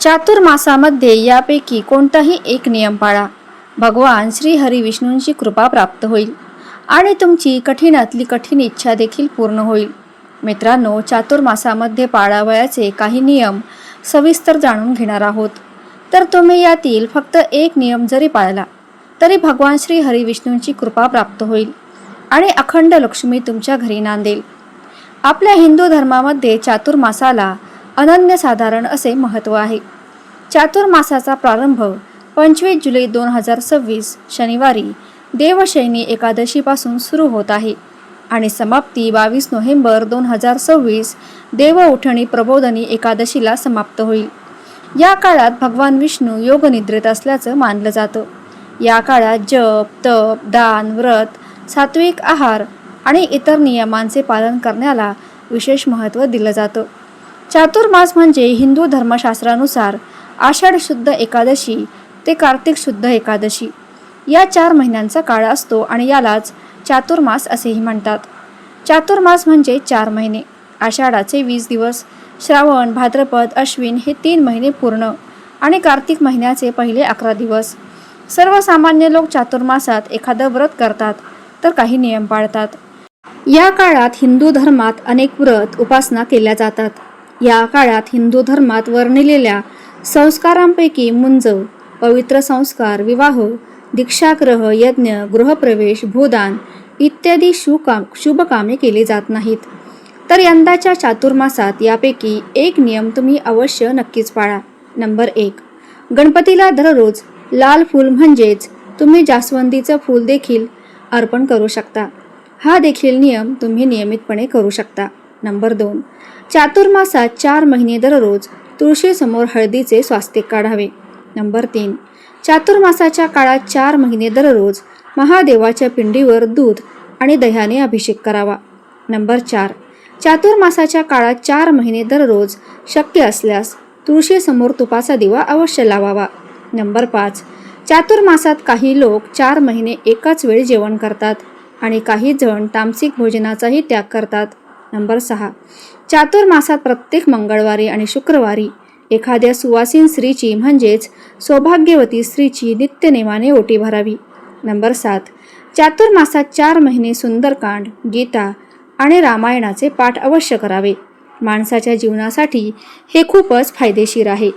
चातुर्मासामध्ये यापैकी कोणताही एक नियम पाळा. भगवान श्री हरी विष्णूंची कृपा प्राप्त होईल आणि तुमची कठीणातली कठीण इच्छा देखील पूर्ण होईल. मित्रांनो, चातुर्मासामध्ये पाळावयाचे काही नियम सविस्तर जाणून घेणार आहोत. तर तुम्ही यातील फक्त एक नियम जरी पाळला तरी भगवान श्री हरी विष्णूंची कृपा प्राप्त होईल आणि अखंड लक्ष्मी तुमच्या घरी नांदेल. आपल्या हिंदू धर्मामध्ये चातुर्मासाला अनन्यसाधारण असे महत्त्व आहे. चातुर्मासाचा प्रारंभ 25 जुलै 2026 शनिवारी देवशयनी एकादशीपासून सुरू होत आहे आणि समाप्ती 22 नोव्हेंबर 2026 देवउठणी प्रबोधनी एकादशीला समाप्त होईल. या काळात भगवान विष्णू योगनिद्रेत असल्याचं मानलं जातं. या काळात जप, तप, दान, व्रत, सात्विक आहार आणि इतर नियमांचे पालन करण्याला विशेष महत्त्व दिलं जातं. चातुर्मास म्हणजे हिंदू धर्मशास्त्रानुसार आषाढ शुद्ध एकादशी ते कार्तिक शुद्ध एकादशी या 4 महिन्यांचा काळ असतो आणि यालाच चातुर्मास असेही म्हणतात. चातुर्मास म्हणजे 4 महिने. आषाढाचे 20 दिवस, श्रावण, भाद्रपद, अश्विन हे 3 महिने पूर्ण आणि कार्तिक महिन्याचे पहिले 11 दिवस. सर्वसामान्य लोक चातुर्मासात एखादं व्रत करतात तर काही नियम पाळतात. या काळात हिंदू धर्मात अनेक व्रत उपासना केल्या जातात. या काळात हिंदू धर्मात वर्णिलेल्या संस्कारांपैकी मुंज, पवित्र संस्कार, विवाह, दीक्षाग्रह, यज्ञ, गृहप्रवेश, भूदान इत्यादी शुभकामे केली जात नाहीत. तर यंदाच्या चातुर्मासात यापैकी एक नियम तुम्ही अवश्य नक्कीच पाळा. नंबर 1. गणपतीला दररोज लाल फूल म्हणजेच तुम्ही जास्वंदीचं फूल देखील अर्पण करू शकता. हा देखील नियम तुम्ही नियमितपणे करू शकता. नंबर 2. चातुर्मासात 4 महिने दररोज तुळशीसमोर हळदीचे स्वास्तिक काढावे. नंबर 3. चातुर्मासाच्या काळात 4 महिने दररोज महादेवाच्या पिंडीवर दूध आणि दह्याने अभिषेक करावा. नंबर 4. चातुर्मासाच्या काळात 4 महिने दररोज शक्य असल्यास तुळशीसमोर तुपाचा दिवा अवश्य लावावा. नंबर 5. चातुर्मासात काही लोक 4 महिने एकाच वेळी जेवण करतात आणि काही जण तामसिक भोजनाचाही त्याग करतात. नंबर 6. चातुर्मासात प्रत्येक मंगळवारी आणि शुक्रवारी एखाद्या सुवासीन स्त्रीची म्हणजेच सौभाग्यवती स्त्रीची नित्यनेमाने ओटी भरावी. नंबर 7. चातुर्मासात 4 महिने सुंदरकांड, गीता आणि रामायणाचे पाठ अवश्य करावे. माणसाच्या जीवनासाठी हे खूपच फायदेशीर आहे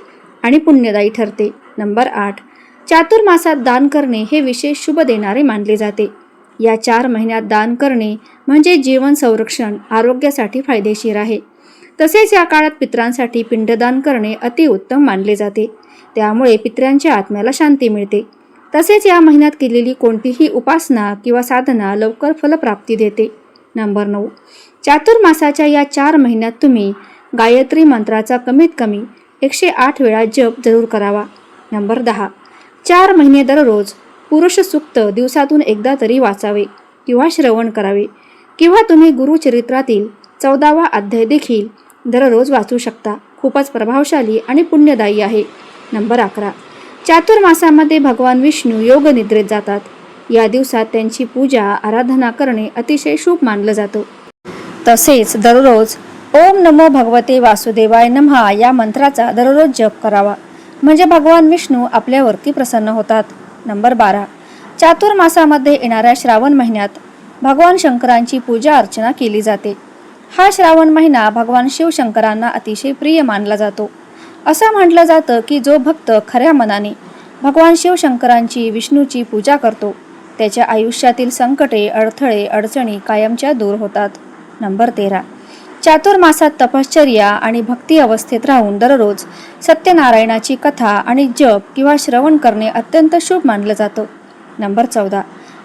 आणि पुण्यदायी ठरते. नंबर 8. चातुर्मासात दान करणे हे विशेष शुभ देणारे मानले जाते. या 4 महिन्यात दान करणे म्हणजे जीवन संरक्षण, आरोग्यासाठी फायदेशीर आहे. तसेच या काळात पितरांसाठी पिंडदान करणे अतिउत्तम मानले जाते. त्यामुळे पितरांच्या आत्म्याला शांती मिळते. तसेच या महिन्यात केलेली कोणतीही उपासना किंवा साधना लवकर फलप्राप्ती देते. नंबर 9. चातुर्मासाच्या या 4 महिन्यात तुम्ही गायत्री मंत्राचा कमीत कमी 108 वेळा जप जरूर करावा. नंबर 10. 4 महिने दररोज पुरुष सूक्त दिवसातून एकदा तरी वाचावे किंवा श्रवण करावे किंवा तुम्ही गुरुचरित्रातील 14वा अध्याय देखील दररोज वाचू शकता. खूपच प्रभावशाली आणि पुण्यदायी आहे. नंबर 11. चातुर्मासामध्ये भगवान विष्णू योगनिद्रेत जातात. या दिवसात त्यांची पूजा आराधना करणे अतिशय शुभ मानलं जातं. तसेच दररोज ओम नमो भगवते वासुदेवाय नमः या मंत्राचा दररोज जप करावा म्हणजे भगवान विष्णू आपल्यावरती प्रसन्न होतात. नंबर 12. चातुर्मासामध्ये येणाऱ्या श्रावण महिन्यात भगवान शंकरांची पूजा अर्चना केली जाते. हा श्रावण महिना भगवान शिवशंकरांना अतिशय प्रिय मानला जातो. असं म्हटलं जातं की जो भक्त खऱ्या मनाने भगवान शिवशंकरांची, विष्णूची पूजा करतो त्याच्या आयुष्यातील संकटे, अडथळे, अडचणी कायमच्या दूर होतात. नंबर 13. चातुर्मासात तपश्चर्या आणि भक्ती अवस्थेत राहून दररोज सत्यनारायणाची कथा आणि जप किंवा श्रवण करणे अत्यंत शुभ मानलं जातं. नंबर 14.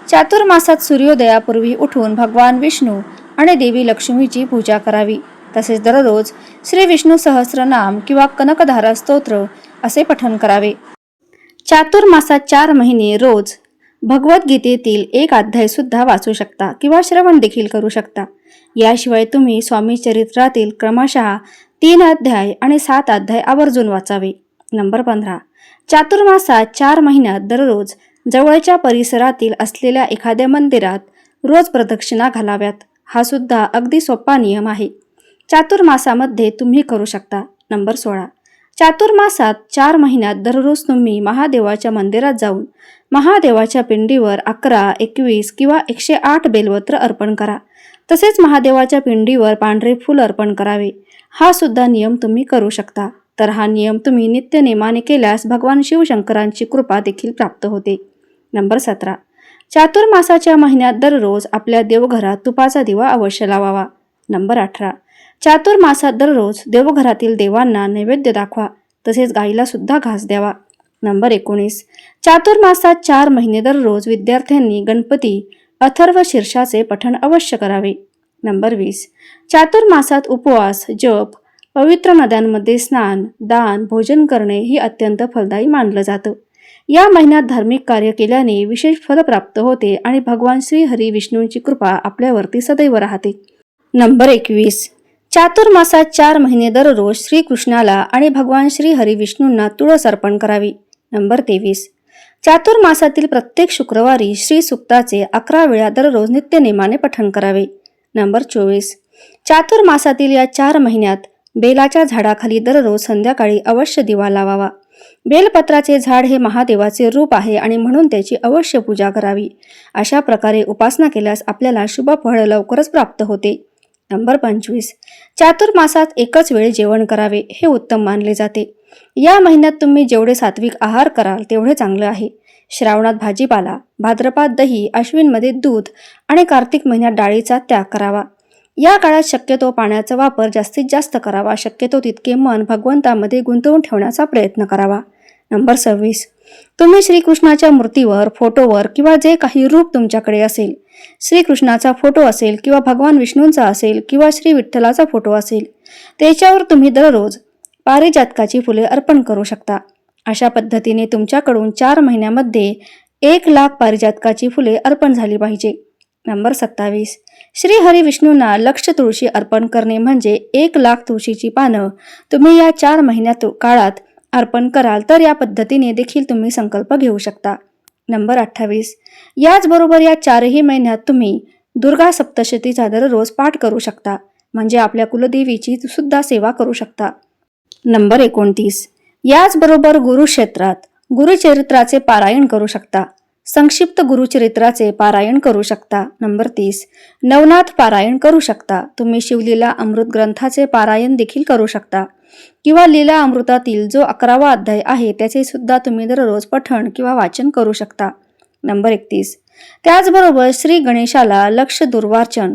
चातुर्मासात सूर्योदयापूर्वी उठून भगवान विष्णू आणि देवी लक्ष्मीची पूजा करावी. तसेच दररोज श्री विष्णू सहस्रनाम किंवा कनकधारा स्तोत्र असे पठण करावे. चातुर्मासात 4 महिने रोज भगवद्गीतेतील एक अध्याय सुद्धा वाचू शकता किंवा श्रवण देखील करू शकता. याशिवाय तुम्ही स्वामी चरित्रातील क्रमशः 3 अध्याय आणि 7 अध्याय आवर्जून वाचावे. नंबर 15. चातुर्मासात 4 महिन्यात दररोज जवळच्या परिसरातील असलेल्या एखाद्या मंदिरात रोज प्रदक्षिणा घालाव्यात. हा सुद्धा अगदी सोपा नियम आहे. चातुर्मासामध्ये तुम्ही करू शकता. नंबर 16. चातुर्मासात 4 महिन्यात दररोज तुम्ही महादेवाच्या मंदिरात जाऊन महादेवाच्या पिंडीवर 11, 21 किंवा 108 बेलपत्र अर्पण करा. तसेच महादेवाच्या पिंडीवर पांढरे फूल अर्पण करावे. हा सुद्धा नियम तुम्ही करू शकता. तर हा नियम तुम्ही नित्यनेमाने केल्यास भगवान शिवशंकरांची कृपा देखील प्राप्त होते. नंबर 17. चातुर्मासाच्या महिन्यात दररोज आपल्या देवघरात तुपाचा दिवा अवश्य लावावा. नंबर 18. चातुर्मासात दररोज देवघरातील देवांना नैवेद्य दाखवा. तसेच गाईला सुद्धा घास द्यावा. नंबर 19. चातुर्मासात 4 महिने दररोज विद्यार्थ्यांनी गणपती अथर्व शीर्षाचे पठण अवश्य करावे. नंबर 20. चातुर्मासात उपवास, जप, पवित्र नद्यांमध्ये स्नान, दान, भोजन करणे ही अत्यंत फलदायी मानलं जातं. या महिन्यात धार्मिक कार्य केल्याने विशेष फल प्राप्त होते आणि भगवान श्री हरी विष्णूंची कृपा आपल्यावरती सदैव राहते. नंबर 21. चातुर्मासात 4 महिने दररोज श्रीकृष्णाला आणि भगवान श्री हरी विष्णूंना तुळस अर्पण करावी. नंबर 23. चातुर्मासातील प्रत्येक शुक्रवारी श्री सुक्ताचे 11 वेळा दररोज नित्यनेमाने पठण करावे. नंबर 24. चातुर्मासातील या 4 महिन्यात बेलाच्या झाडाखाली दररोज संध्याकाळी अवश्य दिवा लावावा. बेलपत्राचे झाड हे महादेवाचे रूप आहे आणि म्हणून त्याची अवश्य पूजा करावी. अशा प्रकारे उपासना केल्यास आपल्याला शुभ फळ लवकरच प्राप्त होते. नंबर 25. चातुर्मासात एकच वेळ जेवण करावे हे उत्तम मानले जाते. या महिन्यात तुम्ही जेवढे सात्विक आहार कराल तेवढे चांगले आहे. श्रावणात भाजीपाला, भाद्रपदात दही, अश्विनमध्ये दूध आणि कार्तिक महिन्यात डाळीचा त्याग करावा. या काळात शक्यतो पाण्याचा वापर जास्तीत जास्त करावा. शक्यतो तितके मन भगवंतामध्ये गुंतवून ठेवण्याचा प्रयत्न करावा. नंबर 26. तुम्ही श्रीकृष्णाच्या मूर्तीवर, फोटोवर किंवा जे काही रूप तुमच्याकडे असेल, श्रीकृष्णाचा फोटो असेल किंवा भगवान विष्णूंचा असेल किंवा श्री विठ्ठलाचा फोटो असेल, त्याच्यावर तुम्ही दररोज पारिजातकाची फुले अर्पण करू शकता. अशा पद्धतीने तुमच्याकडून 4 महिन्यामध्ये 1,00,000 पारिजातकाची फुले अर्पण झाली पाहिजे. नंबर 27. श्री हरी विष्णूंना लक्ष तुळशी अर्पण करणे म्हणजे 1,00,000 तुळशीची पानं तुम्ही या 4 महिन्यात काळात अर्पण कराल तर या पद्धतीने देखील तुम्ही संकल्प घेऊ शकता. नंबर 28. याचबरोबर या 4ही महिन्यात तुम्ही दुर्गा सप्तशतीचा दररोज पाठ करू शकता. म्हणजे आपल्या कुलदेवीची सुद्धा सेवा करू शकता. नंबर 29. याचबरोबर गुरुक्षेत्रात गुरुचरित्राचे पारायण करू शकता. संक्षिप्त गुरुचरित्राचे पारायण करू शकता. नंबर 30. नवनाथ पारायण करू शकता. तुम्ही शिवलीला अमृत ग्रंथाचे पारायण देखील करू शकता किंवा लीला अमृतातील जो 11वा अध्याय आहे त्याचे सुद्धा तुम्ही दररोज पठण किंवा वाचन करू शकता. नंबर 31. त्याचबरोबर श्री गणेशाला लक्ष दुर्वार्चन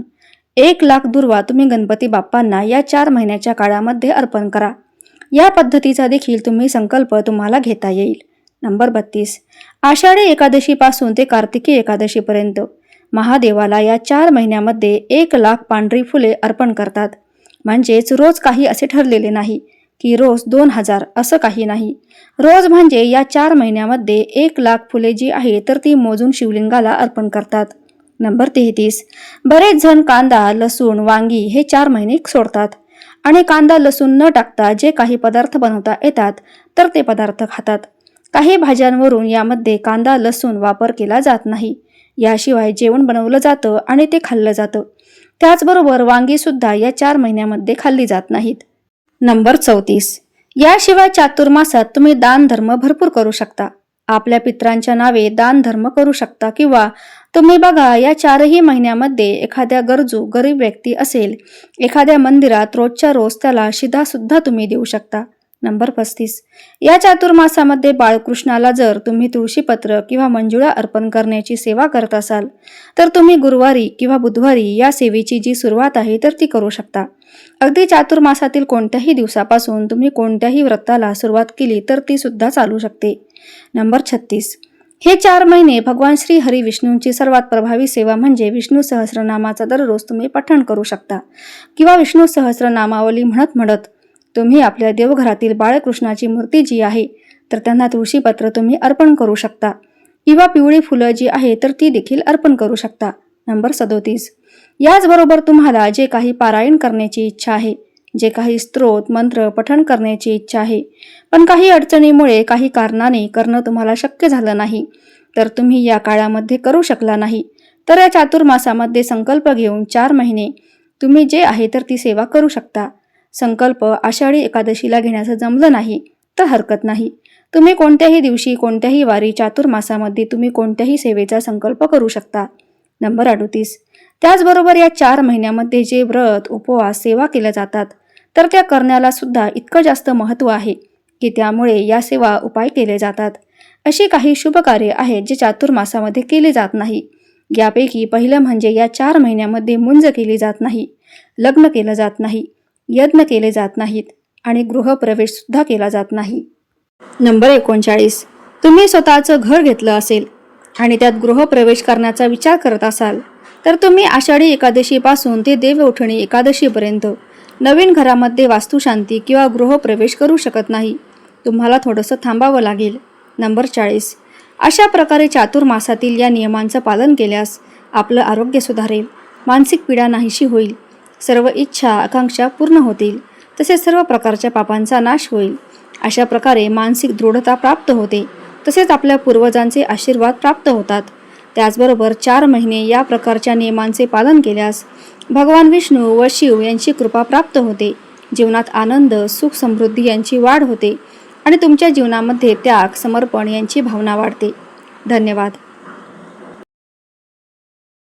1,00,000 दुर्वा तुम्ही गणपती बाप्पांना या 4 महिन्याच्या काळामध्ये अर्पण करा. या पद्धतीचा देखील तुम्ही संकल्प तुम्हाला घेता येईल. नंबर 32. आषाढी एकादशीपासून ते कार्तिकी एकादशीपर्यंत महादेवाला या 4 महिन्यामध्ये 1,00,000 पांढरी फुले अर्पण करतात. म्हणजेच रोज काही असे ठरलेले नाही की रोज 2,000 असं काही नाही. रोज म्हणजे या 4 महिन्यामध्ये 1,00,000 फुले जी आहे तर ती मोजून शिवलिंगाला अर्पण करतात. नंबर 33. बरेच जण कांदा, लसूण, वांगी हे 4 महिने सोडतात आणि कांदा लसूण न टाकता जे काही पदार्थ बनवता येतात तर ते पदार्थ खातात. काही भाज्यांवरून यामध्ये कांदा लसूण वापर केला जात नाही. याशिवाय जेवण बनवलं जातं आणि ते खाल्लं जातं. त्याचबरोबर वांगी सुद्धा या 4 महिन्यामध्ये खाल्ली जात नाहीत. नंबर 34. याशिवाय चातुर्मासात तुम्ही दान धर्म भरपूर करू शकता. आपल्या पित्रांच्या नावे दान धर्म करू शकता किंवा तुम्ही बघा या 4ही महिन्यामध्ये एखाद्या गरजू गरीब व्यक्ती असेल, एखाद्या मंदिरात रोजच्या रोज त्याला शिधा सुद्धा तुम्ही देऊ शकता. नंबर 35. या चातुर्मासामध्ये बाळकृष्णाला जर तुम्ही तुळशीपत्र किंवा मंजुळा अर्पण करण्याची सेवा करत असाल तर तुम्ही गुरुवारी किंवा बुधवारी या सेवेची जी सुरुवात आहे तर ती करू शकता. अगदी चातुर्मासातील कोणत्याही दिवसापासून तुम्ही कोणत्याही व्रताला सुरुवात केली तर ती सुद्धा चालू शकते. नंबर 36. हे 4 महिने भगवान श्री हरी विष्णूंची सर्वात प्रभावी सेवा म्हणजे विष्णू सहस्रनामाचा दररोज तुम्ही पठण करू शकता किंवा विष्णू सहस्रनामावली म्हणत म्हणत तुम्ही आपल्या देवघरातील बाळकृष्णाची मूर्ती जी आहे तर त्यांना तुळशीपत्र तुम्ही अर्पण करू शकता किंवा पिवळी फुलं जी आहे तर ती देखील अर्पण करू शकता. नंबर 37. याचबरोबर तुम्हाला जे काही पारायण करण्याची इच्छा आहे, जे काही स्तोत्र मंत्र पठण करण्याची इच्छा आहे पण काही अडचणीमुळे काही कारणाने करणं तुम्हाला शक्य झालं नाही तर तुम्ही या काळामध्ये करू शकला नाही तर या चातुर्मासामध्ये संकल्प घेऊन 4 महिने तुम्ही जे आहे तर ती सेवा करू शकता. संकल्प आषाढी एकादशीला घेण्याचं जमलं नाही तर हरकत नाही. तुम्ही कोणत्याही दिवशी कोणत्याही वारी चातुर्मासामध्ये तुम्ही कोणत्याही सेवेचा संकल्प करू शकता. नंबर 38. त्याचबरोबर या 4 महिन्यामध्ये जे व्रत, उपवास, सेवा केल्या जातात तर त्या करण्याला सुद्धा इतकं जास्त महत्त्व आहे की त्यामुळे या सेवा उपाय केले जातात. अशी काही शुभ कार्य आहेत जे चातुर्मासामध्ये केले जात नाही. यापैकी पहिलं म्हणजे या 4 महिन्यामध्ये मुंज केली जात नाही, लग्न केलं जात नाही, यज्ञ केले जात नाहीत आणि गृहप्रवेश सुद्धा केला जात नाही. नंबर 39. तुम्ही स्वतःचं घर घेतलं असेल आणि त्यात गृहप्रवेश करण्याचा विचार करत असाल तर तुम्ही आषाढी एकादशीपासून ते देवउठणी एकादशीपर्यंत नवीन घरामध्ये वास्तुशांती किंवा गृहप्रवेश करू शकत नाही. तुम्हाला थोडंसं थांबावं लागेल. नंबर 40. अशा प्रकारे चातुर्मासातील या नियमांचं पालन केल्यास आपलं आरोग्य सुधारेल, मानसिक पीडा नाहीशी होईल, सर्व इच्छा आकांक्षा पूर्ण होतील, तसेच सर्व प्रकारच्या पापांचा नाश होईल. अशा प्रकारे मानसिक दृढता प्राप्त होते, तसेच आपल्या पूर्वजांचे आशीर्वाद प्राप्त होतात. त्याचबरोबर 4 महिने या प्रकारच्या नियमांचे पालन केल्यास भगवान विष्णू व शिव यांची कृपा प्राप्त होते. जीवनात आनंद, सुख, समृद्धी यांची वाढ होते आणि तुमच्या जीवनामध्ये त्याग, समर्पण यांची भावना वाढते. धन्यवाद.